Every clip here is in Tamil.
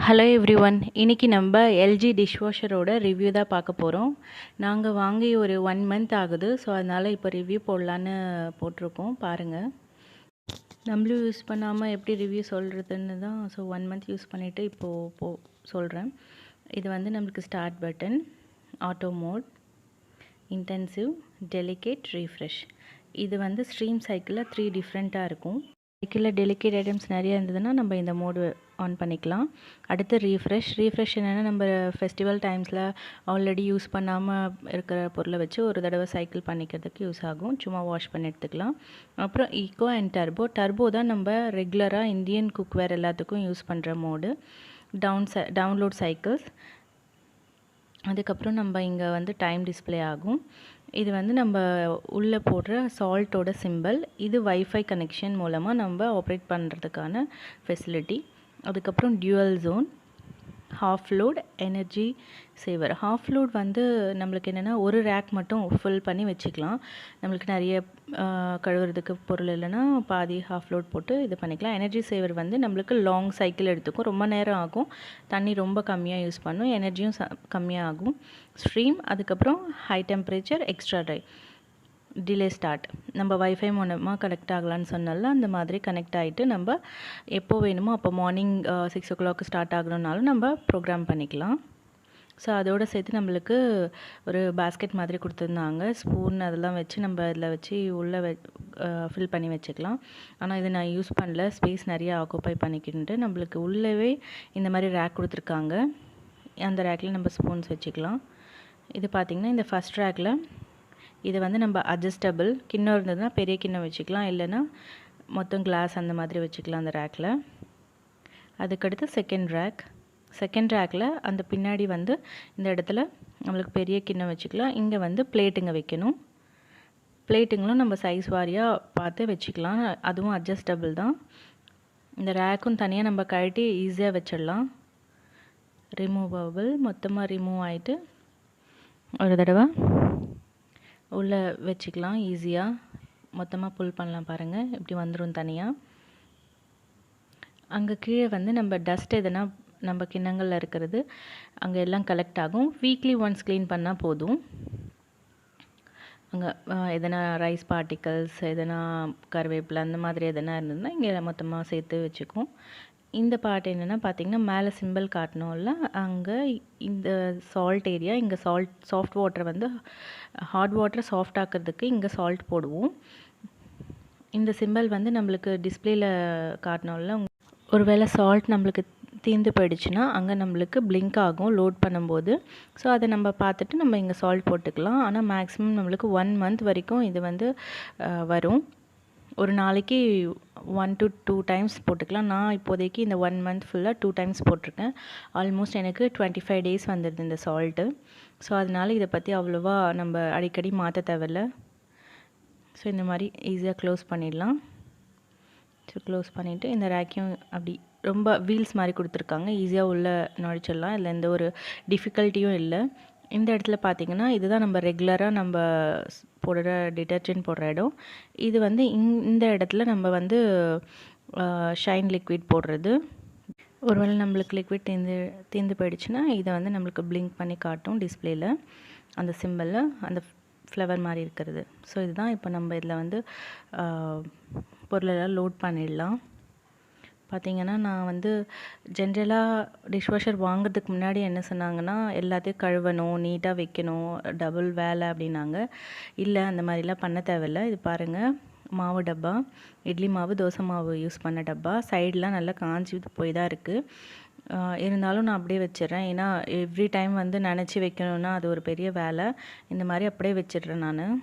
ஹலோ எவ்ரிஒன், இன்றைக்கி நம்ம எல்ஜி டிஷ்வாஷரோட ரிவ்யூ தான் பார்க்க போகிறோம். நாங்கள் வாங்கி ஒரு 1 மந்த் ஆகுது. ஸோ அதனால் இப்போ ரிவ்யூ போடலான்னு போட்டிருக்கோம். பாருங்கள், நம்மளும் யூஸ் பண்ணாமல் எப்படி ரிவ்யூ சொல்கிறதுன்னு தான். ஸோ 1 மந்த் யூஸ் பண்ணிவிட்டு இப்போது சொல்கிறேன். இது வந்து நம்மளுக்கு start button, auto mode, intensive, delicate, refresh. இது வந்து ஸ்ட்ரீம் சைக்கிளில் 3 டிஃப்ரெண்ட்டாக இருக்கும். சைக்கிளில் டெலிகேட் ஐட்டம்ஸ் நிறைய இருந்ததுன்னா நம்ம இந்த மோடு ஆன் பண்ணிக்கலாம். அடுத்து ரீஃப்ரெஷ் என்னென்னா, நம்ம ஃபெஸ்டிவல் டைம்ஸில் ஆல்ரெடி யூஸ் பண்ணாமல் இருக்கிற பொருளை வச்சு ஒரு தடவை சைக்கிள் பண்ணிக்கிறதுக்கு யூஸ் ஆகும். சும்மா வாஷ் பண்ணி எடுத்துக்கலாம். அப்புறம் ஈகோ அண்ட் டர்போ தான் நம்ம ரெகுலராக இந்தியன் குக்வேர் எல்லாத்துக்கும் யூஸ் பண்ணுற மோடு. Download cycles. அதுக்கப்புறம் நம்ம இங்கே வந்து டைம் டிஸ்பிளே ஆகும். இது வந்து நம்ம உள்ளே போடுற சால்ட்டோட சிம்பிள். இது வைஃபை கனெக்ஷன் மூலமாக நம்ம ஆப்ரேட் பண்ணுறதுக்கான ஃபெசிலிட்டி. அதுக்கப்புறம் dual zone, half load, energy saver. Half load வந்து நம்மளுக்கு என்னென்னா, ஒரு ரேக் மட்டும் ஃபில் பண்ணி வச்சுக்கலாம். நம்மளுக்கு நிறைய கழுவுறதுக்கு பொருள் இல்லைன்னா பாதி ஹாஃப் லோட் போட்டு இது பண்ணிக்கலாம். எனர்ஜி சேவர் வந்து நம்மளுக்கு லாங் சைக்கிள் எடுத்துக்கும், ரொம்ப நேரம் ஆகும், தண்ணி ரொம்ப கம்மியாக யூஸ் பண்ணும், எனர்ஜியும் கம்மியாக ஆகும். ஸ்ட்ரீம், அதுக்கப்புறம் high temperature, extra try, delay start. நம்ம வைஃபை மூலமாக கனெக்ட் ஆகலான்னு சொன்னால அந்த மாதிரி கனெக்ட் ஆகிட்டு நம்ம எப்போ வேணுமோ அப்போ மார்னிங் 6 o'clock ஸ்டார்ட் ஆகணுன்னாலும் நம்ம ப்ரோக்ராம் பண்ணிக்கலாம். ஸோ அதோடு சேர்த்து நம்மளுக்கு ஒரு பேஸ்கெட் மாதிரி கொடுத்துருந்தாங்க. ஸ்பூன் அதெல்லாம் வச்சு நம்ம இதில் வச்சு உள்ளே ஃபில் பண்ணி வச்சுக்கலாம். ஆனால் இது நான் யூஸ் பண்ணல, ஸ்பேஸ் நிறையா ஆக்குப்பை பண்ணிக்கிட்டு. நம்மளுக்கு உள்ளவே இந்த மாதிரி ரேக் கொடுத்துருக்காங்க. அந்த ரேக்கில் நம்ம ஸ்பூன்ஸ் வச்சுக்கலாம். இது பார்த்திங்கன்னா இந்த ஃபஸ்ட் ரேக்கில் இது வந்து நம்ம அட்ஜஸ்டபிள் கிண்ணம் இருந்ததுன்னா பெரிய கிண்ணம் வச்சுக்கலாம், இல்லைன்னா மொத்தம் கிளாஸ் அந்த மாதிரி வச்சுக்கலாம் அந்த ரேக்கில். அதுக்கடுத்து செகண்ட் ரேக்கில் அந்த பின்னாடி வந்து இந்த இடத்துல நம்மளுக்கு பெரிய கிண்ணம் வச்சுக்கலாம். இங்கே வந்து பிளேட்டுங்க வைக்கணும். பிளேட்டுங்களும் நம்ம சைஸ் வாரியாக பார்த்து வச்சுக்கலாம். அதுவும் அட்ஜஸ்டபிள் தான். இந்த ரேக்கும் தனியாக நம்ம கழட்டி ஈஸியாக வச்சிடலாம். ரிமூவபிள், மொத்தமாக ரிமூவ் ஆகிட்டு ஒரு தடவை உள்ளே வச்சுக்கலாம். ஈஸியாக மொத்தமாக புல் பண்ணலாம். பாருங்கள், இப்படி வந்துடும் தனியாக. அங்கே கீழே வந்து நம்ம டஸ்ட் எதுனா நம்ம கிண்ணங்களில் இருக்கிறது அங்கே எல்லாம் கலெக்ட் ஆகும். வீக்லி ஒன்ஸ் க்ளீன் பண்ணால் போதும். அங்கே எதனா ரைஸ் பார்ட்டிகல்ஸ், எதனா கருவேப்பிலை அந்த மாதிரி எதனா இருந்ததுன்னா இங்கே மொத்தமாக சேர்த்து வச்சுக்கும். இந்த பார்ட் என்னென்னா பார்த்திங்கன்னா, மேலே சிம்பிள் காட்டணும்ல, அங்கே இந்த சால்ட் ஏரியா, இங்கே சாஃப்ட் வாட்டர் வந்து ஹாட் வாட்டரை சாஃப்ட் ஆக்கிறதுக்கு இங்கே சால்ட் போடுவோம். இந்த சிம்பிள் வந்து நம்மளுக்கு டிஸ்பிளேயில் காட்டணும்ல, ஒருவேளை சால்ட் நம்மளுக்கு தீர்ந்து போயிடுச்சுன்னா அங்கே நம்மளுக்கு பிளிங்க் ஆகும் லோட் பண்ணும்போது. ஸோ அதை நம்ம பார்த்துட்டு நம்ம இங்கே சால்ட் போட்டுக்கலாம். ஆனால் மேக்ஸிமம் நம்மளுக்கு 1 month வரைக்கும் இது வந்து வரும். ஒரு நாளைக்கு 1 to 2 times போட்டுக்கலாம். நான் இப்போதைக்கு இந்த 1 month ஃபுல்லாக 2 times போட்டிருக்கேன். ஆல்மோஸ்ட் எனக்கு 25 days வந்துடுது இந்த சால்ட்டு. ஸோ அதனால் இதை பற்றி அவ்வளோவா நம்ம அடிக்கடி மாற்ற தேவையில்ல. ஸோ இந்த மாதிரி ஈஸியாக க்ளோஸ் பண்ணிடலாம். ஸோ க்ளோஸ் பண்ணிவிட்டு இந்த ரேக்கையும் அப்படி ரொம்ப வீல்ஸ் மாதிரி கொடுத்துருக்காங்க, ஈஸியாக உள்ளே நுழைச்சிடலாம். இதில் எந்த ஒரு டிஃபிகல்ட்டியும் இல்லை. இந்த இடத்துல பார்த்திங்கன்னா இதுதான் நம்ம ரெகுலராக நம்ம போடுற டிட்டர்ஜென்ட் போடுற இடம். இது வந்து இந்த இடத்துல நம்ம வந்து ஷைன் லிக்விட் போடுறது. ஒருவேளை நம்மளுக்கு லிக்விட் தீர்ந்து போயிடுச்சுன்னா இதை வந்து நம்மளுக்கு பிளிங்க் பண்ணி காட்டும் டிஸ்பிளேயில், அந்த சிம்பிளில் அந்த ஃப்ளவர் மாதிரி இருக்கிறது. ஸோ இதுதான் இப்போ நம்ம இதில் வந்து பொருளெல்லாம் லோட் பண்ணிடலாம். பார்த்திங்கன்னா, நான் வந்து ஜென்ரலாக டிஷ்வாஷர் வாங்கிறதுக்கு முன்னாடி என்ன சொன்னாங்கன்னா, எல்லாத்தையும் கழுவணும், நீட்டாக வைக்கணும், டபுள் வேலை அப்படின்னாங்க. இல்லை, அந்த மாதிரிலாம் பண்ண தேவையில்லை. இது பாருங்கள், மாவு டப்பா, இட்லி மாவு, தோசை மாவு யூஸ் பண்ண டப்பா. சைடெலாம் நல்லா காஞ்சி போய் தான் இருக்குது. இருந்தாலும் நான் அப்படியே வச்சிடுறேன். ஏன்னா எவ்ரி டைம் வந்து நினச்சி வைக்கணுன்னா அது ஒரு பெரிய வேலை. இந்த மாதிரி அப்படியே வச்சிடுறேன் நான்.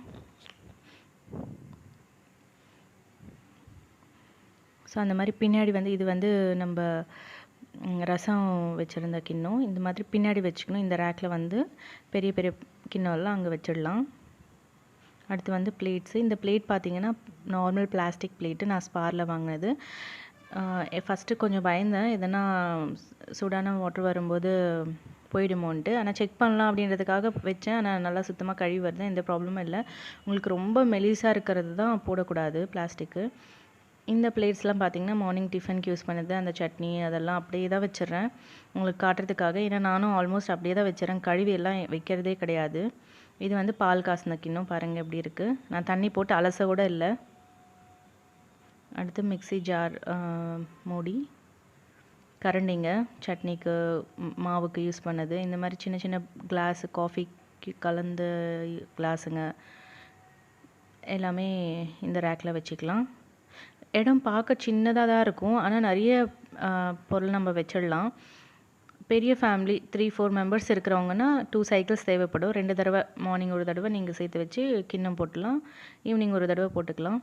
ஸோ அந்த மாதிரி பின்னாடி வந்து இது வந்து நம்ம ரசம் வச்சுருந்த கிண்ணம், இந்த மாதிரி பின்னாடி வச்சுக்கணும். இந்த ரேக்கில் வந்து பெரிய பெரிய கிண்ணம்லாம் அங்கே வச்சிடலாம். அடுத்து வந்து பிளேட்ஸு. இந்த பிளேட் பார்த்திங்கன்னா நார்மல் பிளாஸ்டிக் பிளேட்டு, நான் ஸ்பாரில் வாங்கினது. ஃபஸ்ட்டு கொஞ்சம் பயந்தேன், எதனா சூடான வாட்டர் வரும்போது போயிடுமோன்ட்டு. ஆனால் செக் பண்ணலாம் அப்படின்றதுக்காக வச்சேன். ஆனால் நல்லா சுத்தமாக கழுவி வருது, எந்த ப்ராப்ளமும் இல்லை. உங்களுக்கு ரொம்ப மெலிசாக இருக்கிறது தான் போடக்கூடாது பிளாஸ்டிக்கு. இந்த பிளேட்ஸ்லாம் பார்த்திங்கன்னா மார்னிங் டிஃபனுக்கு யூஸ் பண்ணது அந்த சட்னி அதெல்லாம் அப்படியே தான் வச்சிடுறேன் உங்களுக்கு காட்டுறதுக்காக. ஏன்னா நானும் ஆல்மோஸ்ட் அப்படியே தான் வச்சிடறேன், கழுவி எல்லாம் வைக்கிறதே கிடையாது. இது வந்து பால் காசுன கிண்ணம் பாருங்கள் எப்படி இருக்குது. நான் தண்ணி போட்டு அலச கூட இல்லை. அடுத்து மிக்ஸி ஜார் மூடி, கரண்டிங்க சட்னிக்கு மாவுக்கு யூஸ் பண்ணது, இந்த மாதிரி சின்ன சின்ன கிளாஸு காஃபிக்கு கலந்த கிளாஸுங்க எல்லாமே இந்த ரேக்கில் வச்சுக்கலாம். இடம் பார்க்க சின்னதாக தான் இருக்கும், ஆனால் நிறைய பொருள் நம்ம வச்சிடலாம். பெரிய ஃபேமிலி 3-4 மெம்பர்ஸ் இருக்கிறவங்கன்னா 2 சைக்கிள்ஸ் தேவைப்படும். 2 தடவை மார்னிங் ஒரு தடவை நீங்கள் சேர்த்து வச்சு கிண்ணம் போட்டுக்கலாம், ஈவினிங் ஒரு தடவை போட்டுக்கலாம்.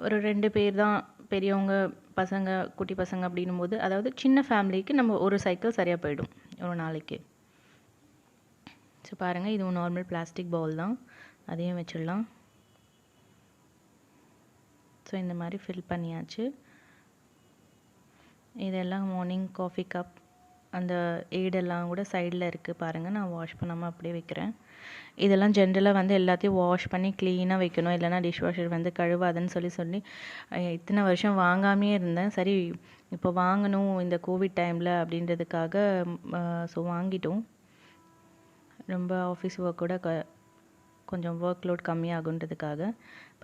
ஒரு 2 பேர் தான் பெரியவங்க, பசங்க, குட்டி பசங்க அப்படின்னும் போது, அதாவது சின்ன ஃபேமிலிக்கு நம்ம ஒரு சைக்கிள் சரியாக போயிடும் ஒரு நாளைக்கு. ஸோ பாருங்கள், இதுவும் நார்மல் பிளாஸ்டிக் பவுல் தான், அதையும் வச்சிடலாம். ஸோ இந்த மாதிரி ஃபில் பண்ணியாச்சு. இதெல்லாம் மார்னிங் காஃபி கப், அந்த ஏடெல்லாம் கூட சைடில் இருக்குது பாருங்கள். நான் வாஷ் பண்ணாமல் அப்படியே வைக்கிறேன். இதெல்லாம் ஜென்ரலாக வந்து எல்லாத்தையும் வாஷ் பண்ணி க்ளீனாக வைக்கணும், இல்லைனா டிஷ்வாஷர் வந்து கழுவாதுன்னு சொல்லி இத்தனை வருஷம் வாங்காமே இருந்தேன். சரி இப்போ வாங்கணும் இந்த கோவிட் டைமில் அப்படின்றதுக்காக ஸோ வாங்கிட்டோம். ரொம்ப ஆஃபீஸ் ஒர்க்கோட கொஞ்சம் ஒர்க் லோட் கம்மியாகுன்றதுக்காக.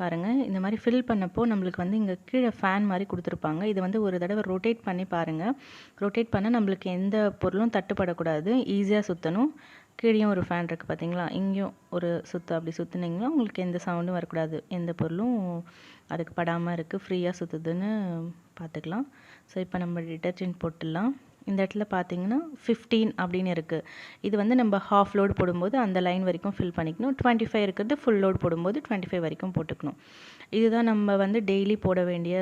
பாருங்கள், இந்த மாதிரி ஃபில் பண்ணப்போ நம்மளுக்கு வந்து இங்கே கீழே ஃபேன் மாதிரி கொடுத்துருப்பாங்க. இதை வந்து ஒரு தடவை ரொட்டேட் பண்ணி பாருங்கள். ரொட்டேட் பண்ணால் நம்மளுக்கு எந்த பொருளும் தட்டுப்படக்கூடாது, ஈஸியாக சுற்றணும். கீழேயும் ஒரு ஃபேன் இருக்குது பார்த்தீங்களா, இங்கேயும் ஒரு அப்படி சுற்றுனீங்கன்னா உங்களுக்கு எந்த சவுண்டும் வரக்கூடாது, எந்த பொருளும் அதுக்கு படாமல் இருக்குது, ஃப்ரீயாக சுற்றுதுன்னு பார்த்துக்கலாம். ஸோ இப்போ நம்ம டிட்டர்ஜென்ட் போட்டுடலாம். இந்த இடத்துல பார்த்தீங்கன்னா 15 அப்படின்னு இருக்குது. இது வந்து நம்ம ஹாஃப் லோடு போடும்போது அந்த லைன் வரைக்கும் ஃபில் பண்ணிக்கணும். 25 இருக்கிறது ஃபுல் லோடு போடும்போது 25 வரைக்கும் போட்டுக்கணும். இதுதான் நம்ம வந்து டெய்லி போட வேண்டிய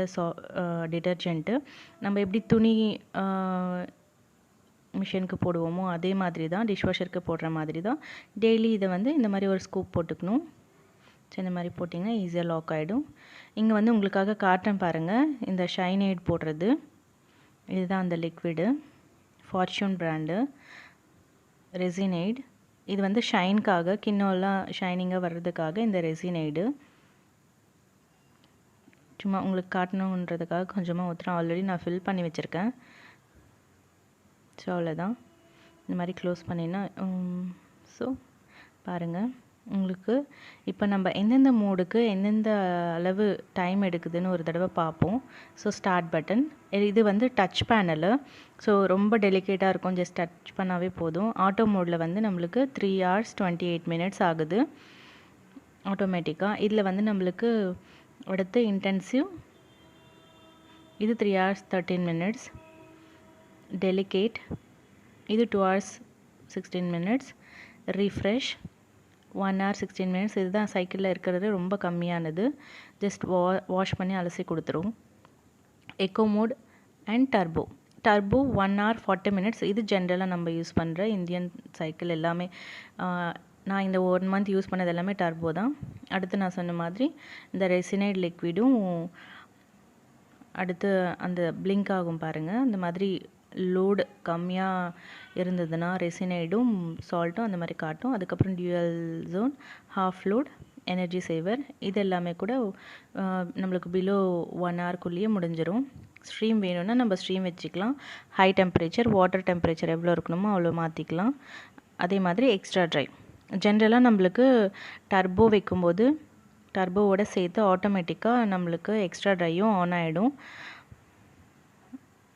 டிட்டர்ஜென்ட்டு. நம்ம எப்படி துணி மிஷினுக்கு போடுவோமோ அதே மாதிரி தான், டிஷ்வாஷருக்கு போடுற மாதிரி தான் டெய்லி இதை வந்து இந்த மாதிரி ஒரு ஸ்கூப் போட்டுக்கணும். ஸோ இந்த மாதிரி போட்டிங்கன்னா ஈஸியாக லாக் ஆகிடும். இங்கே வந்து உங்களுக்காக காட்டுறேன் பாருங்கள், இந்த ஷைனைட் போடுறது. இதுதான் அந்த லிக்விடு, ஃபார்ச்சூன் பிராண்டு ரெசினைடு. இது வந்து ஷைனுக்காக, கிண்ணம்லாம் ஷைனிங்காக வர்றதுக்காக இந்த ரெசினைடு. சும்மா உங்களுக்கு காட்டணுன்றதுக்காக கொஞ்சமாக ஊற்றுறேன். ஆல்ரெடி நான் ஃபில் பண்ணி வச்சுருக்கேன். ஸோ அவ்வளோதான், இந்த மாதிரி க்ளோஸ் பண்ணினா. ஸோ பாருங்கள், உங்களுக்கு இப்போ நம்ம எந்தெந்த மோடுக்கு எந்தெந்த அளவு டைம் எடுக்குதுன்னு ஒரு தடவை பார்ப்போம். ஸோ ஸ்டார்ட் பட்டன், இது வந்து டச் பேனலு. ஸோ ரொம்ப டெலிகேட்டாக இருக்கும், ஜஸ்ட் டச் பண்ணாவே போதும். ஆட்டோ மோடில் வந்து நம்மளுக்கு 3 hours 28 minutes ஆகுது ஆட்டோமேட்டிக்காக. இதில் வந்து நம்மளுக்கு அடுத்து இன்டென்சிவ், இது 3 hours 13 minutes. டெலிகேட், இது 2 hours 16 minutes. Refresh 1 hour 16 minutes. இதுதான் சைக்கிளில் இருக்கிறது ரொம்ப கம்மியானது, ஜஸ்ட் வாஷ் பண்ணி அலசி கொடுத்துரும். Eco mode and turbo 1 hour 40 minutes. இது ஜென்ரலாக நம்ம யூஸ் பண்ணுற இந்தியன் சைக்கிள் எல்லாமே. நான் இந்த 1 month யூஸ் பண்ணது எல்லாமே டர்போ தான். அடுத்து நான் சொன்ன மாதிரி இந்த ரெசினைட் லிக்விடும் அடுத்து அந்த பிளிங்க் ஆகும் பாருங்கள். அந்த மாதிரி லோடு கம்மியாக இருந்ததுன்னா ரெசினைடும் சால்ட்டும் அந்த மாதிரி காட்டும். அதுக்கப்புறம் dual zone, half load, energy saver, இது எல்லாமே கூட நம்மளுக்கு பிலோ 1 hourக்குள்ளேயே முடிஞ்சிடும். ஸ்ட்ரீம் வேணும்னா நம்ம ஸ்ட்ரீம் வச்சுக்கலாம். ஹை டெம்பரேச்சர், வாட்டர் டெம்பரேச்சர் எவ்வளோ இருக்கணுமோ அவ்வளோ மாற்றிக்கலாம். அதே மாதிரி எக்ஸ்ட்ரா ட்ரை. ஜென்ரலாக நம்மளுக்கு டர்போ வைக்கும்போது டர்போவோட சேர்த்து ஆட்டோமேட்டிக்காக நம்மளுக்கு எக்ஸ்ட்ரா ட்ரையும் ஆன் ஆகிடும்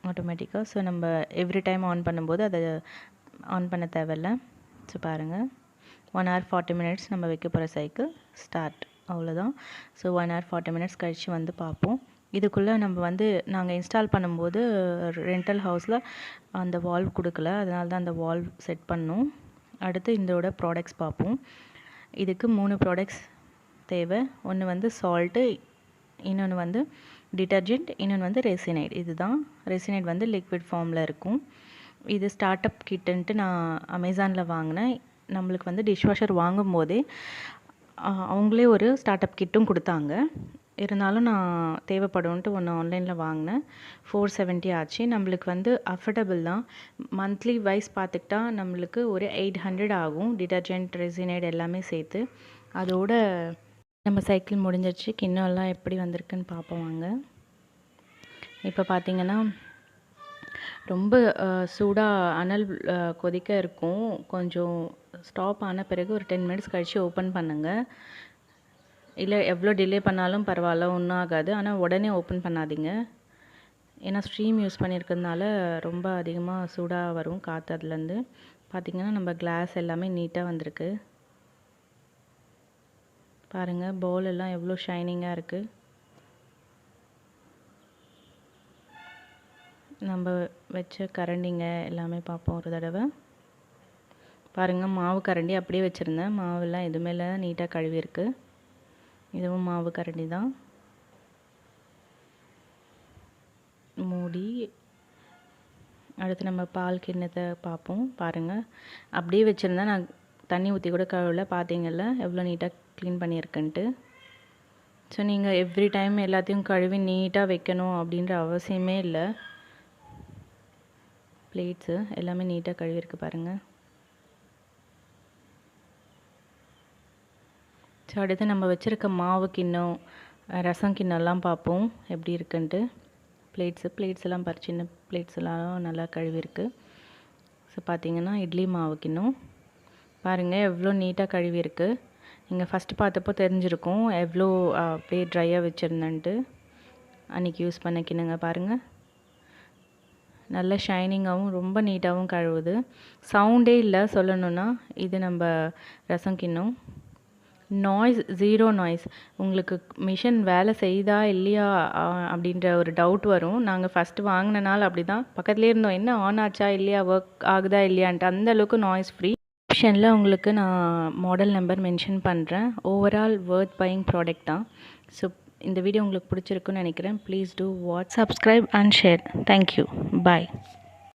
ஆட்டோமேட்டிக்காக. ஸோ நம்ம எவ்ரி டைம் ஆன் பண்ணும்போது அதை ஆன் பண்ண தேவையில்லை. ஸோ பாருங்கள், 1 hour 40 minutes நம்ம வைக்க போகிற சைக்கிள் ஸ்டார்ட், அவ்வளோதான். ஸோ 1 hour 40 minutes கழித்து வந்து பார்ப்போம். இதுக்குள்ளே நம்ம வந்து நாங்கள் இன்ஸ்டால் பண்ணும்போது ரெண்டல் ஹவுஸில் அந்த வால்வ் கொடுக்கல, அதனால தான் அந்த வால்வ் செட் பண்ணோம். அடுத்து இதோட ப்ராடக்ட்ஸ் பார்ப்போம். இதுக்கு 3 ப்ராடக்ட்ஸ் தேவை. ஒன்று வந்து சால்ட்டு, இன்னொன்று வந்து டிட்டர்ஜென்ட், இன்னொன்று வந்து ரெசினைட். இதுதான் ரெசினைட் வந்து லிக்விட் ஃபார்மில் இருக்கும். இது ஸ்டார்ட் அப் கிட்டுன்ட்டு நான் அமேசானில் வாங்கினேன். நம்மளுக்கு வந்து டிஷ்வாஷர் வாங்கும் போதே அவங்களே ஒரு ஸ்டார்ட் அப் கிட்டும் கொடுத்தாங்க. இருந்தாலும் நான் தேவைப்படும்ன்ட்டு ஒன்று ஆன்லைனில் வாங்கினேன். 470 ஆச்சு. நம்மளுக்கு வந்து அஃபர்டபுள் தான். மந்த்லி வைஸ் பார்த்துக்கிட்டா நம்மளுக்கு ஒரு 800 ஆகும், டிட்டர்ஜென்ட் ரெசினைட் எல்லாமே சேர்த்து. அதோட நம்ம சைக்கிள் முடிஞ்சிருச்சு. கிண்ணம்லாம் எப்படி வந்திருக்குன்னு பார்ப்போம் வாங்க. இப்போ பார்த்தீங்கன்னா ரொம்ப சூடாக அனல் கொதிக்க இருக்கும். கொஞ்சம் ஸ்டாப் ஆன பிறகு ஒரு 10 மினிட்ஸ் கழித்து ஓப்பன் பண்ணுங்கள். இல்லை எவ்வளோ டிலே பண்ணாலும் பரவாயில்ல, ஒன்றும் ஆகாது. ஆனால் உடனே ஓப்பன் பண்ணாதீங்க. ஏன்னா ஸ்ட்ரீம் யூஸ் பண்ணியிருக்கிறதுனால ரொம்ப அதிகமாக சூடாக வரும் காற்று அதுலேருந்து. பார்த்திங்கன்னா நம்ம கிளாஸ் எல்லாமே நீட்டாக வந்திருக்கு. பாருங்கள் பவுல் எல்லாம் எவ்வளோ ஷைனிங்காக இருக்குது. நம்ம வச்ச கரண்டிங்க எல்லாமே பார்ப்போம் ஒரு தடவை. பாருங்கள் மாவு கரண்டி அப்படியே வச்சுருந்தேன், மாவெல்லாம் எதுவுமே இல்லை, நீட்டாக கழுவிருக்கு. இதுவும் மாவு கரண்டி தான். மூடி. அடுத்து நம்ம பால் கிண்ணத்தை பார்ப்போம். பாருங்கள் அப்படியே வச்சுருந்தேன், நான் தண்ணி ஊற்றி கூட கழுவல. பார்த்தீங்கல்ல எவ்வளோ நீட்டாக க்ளீன் பண்ணியிருக்குன்ட்டு. ஸோ நீங்கள் எவ்ரி டைம் எல்லாத்தையும் கழுவி நீட்டாக வைக்கணும் அப்படின்ற அவசியமே இல்லை. பிளேட்ஸு எல்லாமே நீட்டாக கழுவிருக்கு பாருங்கள். ஸோ அடுத்து நம்ம வச்சுருக்க மாவு கிண்ணம், ரசம் கிண்ணம்லாம் பார்ப்போம் எப்படி இருக்குன்ட்டு. பிளேட்ஸ் எல்லாம் சின்ன பிளேட்ஸ் எல்லாம் நல்லா கழுவிருக்கு. ஸோ பார்த்தீங்கன்னா இட்லி மாவு கிண்ணம் பாருங்கள் எவ்வளோ நீட்டாக கழுவிருக்கு. நீங்கள் ஃபஸ்ட்டு பார்த்தப்போ தெரிஞ்சிருக்கும் எவ்வளோ அப்படியே ட்ரையாக வச்சுருந்தேன்ட்டு. அன்றைக்கி யூஸ் பண்ண கிண்ணுங்க பாருங்கள், நல்ல ஷைனிங்காகவும் ரொம்ப நீட்டாகவும் கழுவுது. சவுண்டே இல்லை சொல்லணுன்னா. இது நம்ம ரசம் கிண்ணம். Noise, zero noise. உங்களுக்கு மிஷின் வேலை செய்யுதா இல்லையா அப்படின்ற ஒரு டவுட் வரும். நாங்கள் ஃபஸ்ட்டு வாங்கின நாள் அப்படி தான் பக்கத்துலேயே இருந்தோம், என்ன ஆன் ஆச்சா இல்லையா, ஒர்க் ஆகுதா இல்லையான்ட்டு. அந்தளவுக்கு நாய்ஸ் ஃப்ரீ. ஆப்ஷனில் உங்களுக்கு நான் மாடல் நம்பர் மென்ஷன் பண்ணுறேன். ஓவரால் வர்த் பையிங் ப்ராடக்ட் தான். ஸோ இந்த வீடியோ உங்களுக்கு பிடிச்சிருக்குன்னு நினைக்கிறேன். Please do watch, subscribe and share. Thank you. Bye.